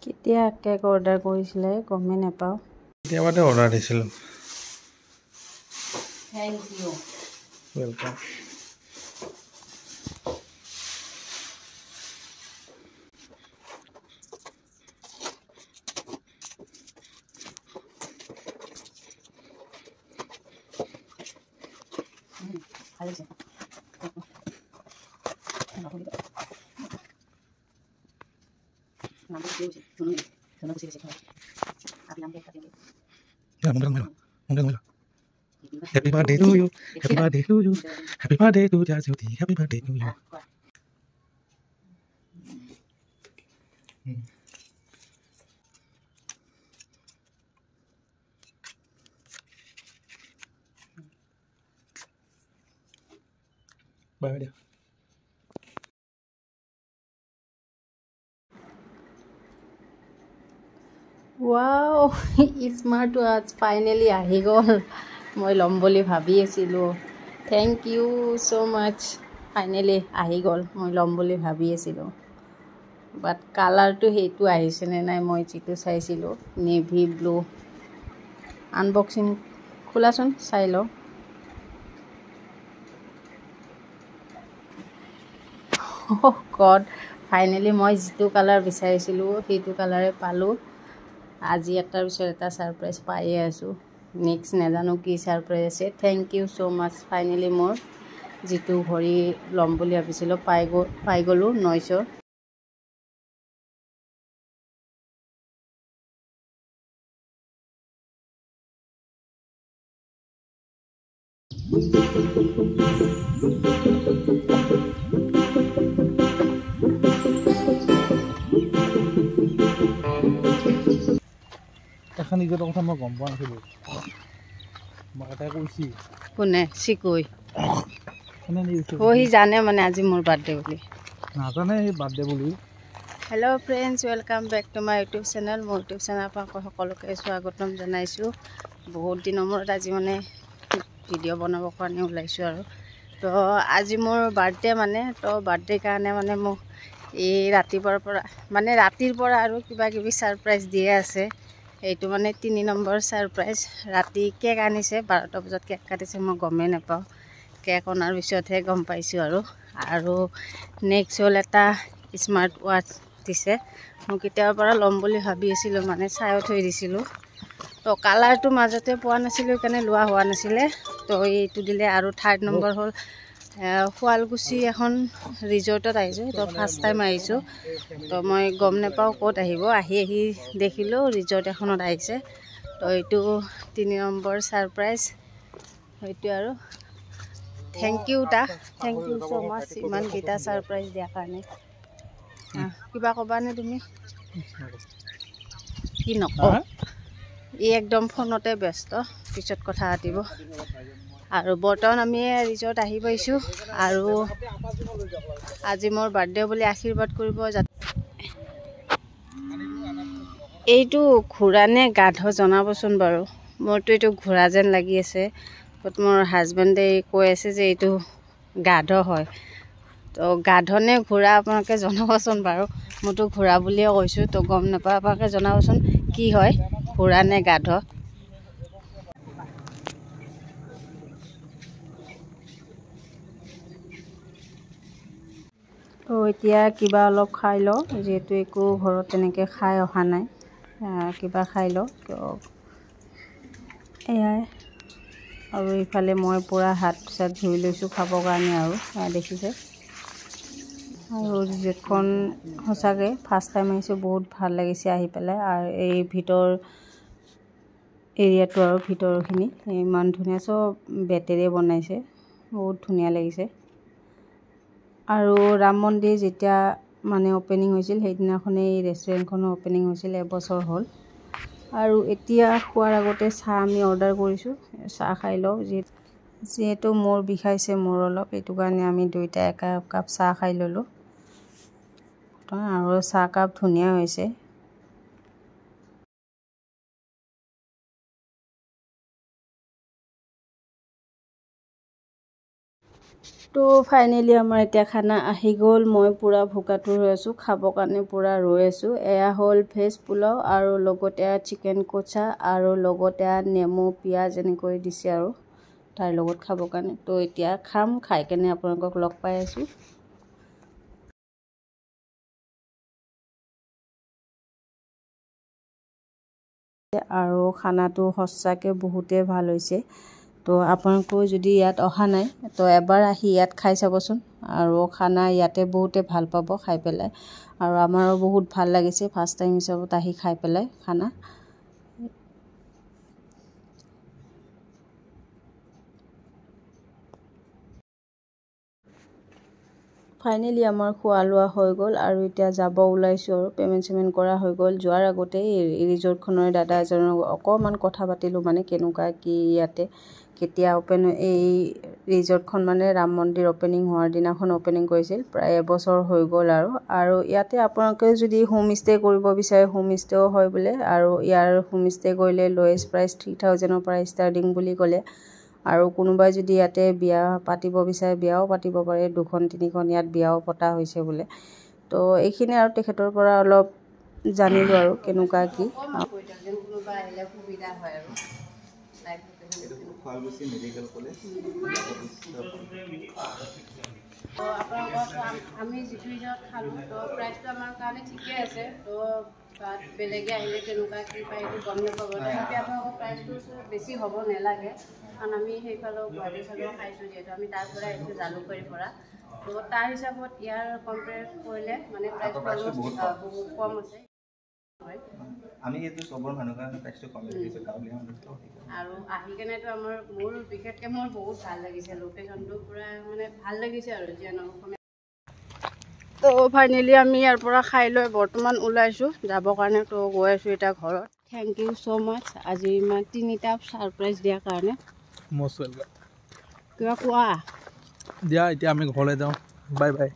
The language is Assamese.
কেতিয়া কেক অৰ্ডাৰ কৰিছিলে গমে নাপাওঁ। কেতিয়াবাতে অৰ্ডাৰ দিছিলোঁ। Thank you. Welcome. Happy birthday to you. Happy birthday to you. Happy birthday to Jyoti. Happy birthday to you. Bye bye. Wow smart ৱাটচ ফাইনেলি আহি গ'ল। মই ল'ম বুলি ভাবি আছিলোঁ। Thank you so' much. Finally আহি গ'ল, মই ল'ম বুলি ভাবি আছিলোঁ। বাট কালাৰটো সেইটো আহিছেনে নাই মই যিটো চাইছিলোঁ নেভি ব্লু। আনবক্সিং খোলাচোন চাই লওঁ। গড, ফাইনেলি মই যিটো কালাৰ বিচাৰিছিলোঁ সেইটো কালাৰে পালোঁ। আজি এটাৰ পিছত এটা ছাৰপ্ৰাইজ পায়ে আছোঁ। নেক্সট নাজানো কি ছাৰপ্ৰাইজ আছে। Thank you so' much. Finally মোৰ যিটো ঘড়ী ল'ম বুলি ভাবিছিলোঁ পাই গ'লোঁ 900। এখন নিজৰ কথা মই গম পোৱা নাছিলোঁ। মই এটাই কৈছি। কোনে? চিকুই। কোনে নিছে? সি জানে মানে আজি মোৰ বাৰ্থডে বুলি। নাজানে এই বাৰ্থডে বুলি। Hello' friends, welcome back to my YouTube channel. মোৰ ইউটিউব চেনেলৰ পৰা সকলোকে স্বাগতম জনাইছোঁ। বহুত দিনৰ মূৰত আজি মানে ভিডিঅ' বনাবৰ কাৰণে ওলাইছোঁ আৰু। তো আজি মোৰ বাৰ্থডে মানে, তো বাৰ্থডে কাৰণে মানে মোক এই ৰাতিৰ পৰা আৰু কিবা কিবি ছাৰপ্ৰাইজ দিয়ে আছে। এইটো মানে 3 নম্বৰ ছাৰপ্ৰাইজ। ৰাতি কেক আনিছে, 12টা বজাত কেক কাটিছে, মই গমেই নাপাওঁ। কেক অনাৰ পিছতহে গম পাইছোঁ আৰু নেক্সট হ'ল এটা স্মাৰ্ট ৱাটচ দিছে। মই কেতিয়াৰ পৰা ল'ম বুলি ভাবি আছিলোঁ, মানে চাইও থৈ দিছিলোঁ। তো কালাৰটো মাজতে পোৱা নাছিলোঁ, সেইকাৰণে লোৱা হোৱা নাছিলে। তো এইটো দিলে। আৰু 3rd নম্বৰ হ'ল শুৱালকুছি এখন ৰিজৰ্টত আহিছোঁ। তো ফাৰ্ষ্ট টাইম আহিছোঁ, তো মই গম নাপাওঁ ক'ত আহিব। আহি দেখিলোঁ ৰিজৰ্ট এখনত আহিছে। তো এইটো 3 নম্বৰ ছাৰপ্ৰাইজ সেইটো। আৰু thank you thank you so' much ইমানকেইটা ছাৰপ্ৰাইজ দিয়াৰ কাৰণে। কিবা ক'বানে তুমি? কি নকওঁ, ই একদম ফোনতে ব্যস্ত, পিছত কথা পাতিব। আৰু বৰ্তমান আমি ৰিজৰ্ট আহি পাইছোঁ। আৰু আজি মোৰ বাৰ্থডে বুলি আশীৰ্বাদ কৰিব। এইটো ঘোঁৰা নে গাধ জনাবচোন বাৰু। মোৰতো এইটো ঘোঁৰা যেন লাগি আছে, বাট মোৰ হাজবেণ্ডে কৈ আছে যে এইটো গাধ হয়। তো গাধ নে ঘোঁৰা আপোনালোকে জনাবচোন বাৰু। মইতো ঘোঁৰা বুলিয়ে কৈছোঁ, তো গম নাপাওঁ। আপোনালোকে জনাবচোন কি হয়, ঘোঁৰা নে গাধ। তো এতিয়া কিবা অলপ খাই লওঁ, যিহেতু একো ঘৰত তেনেকৈ খাই অহা নাই। কিবা খাই লওঁ এয়াই। আৰু ইফালে মই পূৰা হাত চাত ধুই লৈছোঁ খাবৰ কাৰণে। আৰু দেখিছে। আৰু ৰিজৰ্টখন সঁচাকৈ ফাৰ্ষ্ট টাইম আহিছোঁ, বহুত ভাল লাগিছে আহি পেলাই। আৰু এই ভিতৰ এৰিয়াটো আৰু ভিতৰখিনি ইমান ধুনীয়া, চব বেতেৰে বনাইছে, বহুত ধুনীয়া লাগিছে। আৰু ৰাম মন্দিৰ যেতিয়া মানে অ'পেনিং হৈছিল, সেইদিনাখনেই এই ৰেষ্টুৰেণ্টখনো অ'পেনিং হৈছিল, এবছৰ হ'ল। আৰু এতিয়া খোৱাৰ আগতে চাহ আমি অৰ্ডাৰ কৰিছোঁ, চাহ খাই লওঁ। যিহেতু মূৰ বিষাইছে মোৰ অলপ, সেইটো কাৰণে আমি দুয়োটাই একাপ চাহ খাই ল'লোঁ। আৰু চাহকাপ ধুনীয়া হৈছে। তো ফাইনেলি আমাৰ এতিয়া খানা আহি গ'ল মই পুৰা ভোকাতুৰ হৈ আছোঁ খাবৰ কাৰণে পুৰা ৰৈ আছোঁ এয়া হ'ল ভেজ পোলাও আৰু লগতে চিকেন কোচা আৰু লগতে নেমু পিঁয়াজ এনেকৈ দিছে আৰু তাৰ লগত খাবৰ কাৰণে তো এতিয়া খাম খাই কেনে আপোনালোকক লগ পাই আছোঁ আৰু খানাটো সঁচাকৈ বহুতেই ভাল হৈছে তো আপোনালোকেও যদি ইয়াত অহা নাই তো এবাৰ আহি ইয়াত খাই চাবচোন আৰু খানা ইয়াতে বহুতে ভাল পাব খাই পেলাই আৰু আমাৰো বহুত ভাল লাগিছে ফাৰ্ষ্ট টাইম হিচাপত আহি খাই পেলাই খানা ফাইনেলি আমাৰ খোৱা লোৱা হৈ গ'ল আৰু এতিয়া যাব ওলাইছোঁ আৰু পে'মেণ্ট কৰা হৈ গ'ল যোৱাৰ আগতেই ৰিজৰ্টখনৰ দাদা এজনৰ অকণমান কথা পাতিলোঁ মানে কেনেকুৱা কি ইয়াতে কেতিয়া অ'পেন এই ৰিজৰ্টখন মানে ৰাম মন্দিৰ অ'পেনিং হোৱাৰ দিনাখন অ'পেনিং কৰিছিল প্ৰায় এবছৰ হৈ গ'ল আৰু ইয়াতে আপোনালোকে যদি হোম ষ্টে কৰিব বিচাৰে হোম ষ্টেও হয় বোলে আৰু ইয়াৰ হোম ষ্টে কৰিলে লোৱেষ্ট প্ৰাইচ 3000ৰ পৰা ষ্টাৰ্টিং বুলি ক'লে আৰু কোনোবাই যদি ইয়াতে বিয়া পাতিব বিচাৰে বিয়াও পাতিব পাৰে 2-3খন ইয়াত বিয়াও পতা হৈছে বোলে তো এইখিনি আৰু তেখেতৰ পৰা অলপ জানিলোঁ আৰু কেনেকুৱা কি কোনোবা আহিলে সুবিধা হয় আৰু আমি যিটো ৰিজৰ্ট খালোঁ তো প্ৰাইচটো আমাৰ কাৰণে ঠিকে আছে তো তাত বেলেগে আহিলে কেনেকুৱা কি পায় এইটো গম নাপাব তথাপি আপোনালোকৰ প্ৰাইচটো বেছি হ'ব নালাগে কাৰণ আমি সেইফালেও গুৱাহাটীৰ ফালেও খাইছোঁ যিহেতু আমি তাৰ পৰা আহিছোঁ জালুকবাৰীৰ পৰা তো তাৰ হিচাপত ইয়াৰ কম্পেয়াৰ কৰিলে মানে প্ৰাইচটো বহুত কম আছে আমি এইটো চবৰ মানুহৰ কাৰণে প্ৰাইচটো কম দিছোঁ গাঁৱলীয়া মানুহটো আৰু আহি কেনেতো মোৰ বিশেষকৈ মোৰ বহুত ভাল লাগিছে লোকেশ্যনটো পুৰা মানে ভাল লাগিছে আৰু যিয়ে নহওক তো ফাইনেলি আমি ইয়াৰ পৰা খাই লৈ বৰ্তমান ওলাইছোঁ যাবৰ কাৰণে তো গৈ আছোঁ এতিয়া ঘৰত থেংক ইউ ছ' মাছ আজি ইমান 3টা ছাৰপ্ৰাইজ দিয়াৰ কাৰণে মষ্ট ৱেলকাম কিবা কোৱা দিয়া এতিয়া আমি ঘৰলৈ যাওঁ বাই বাই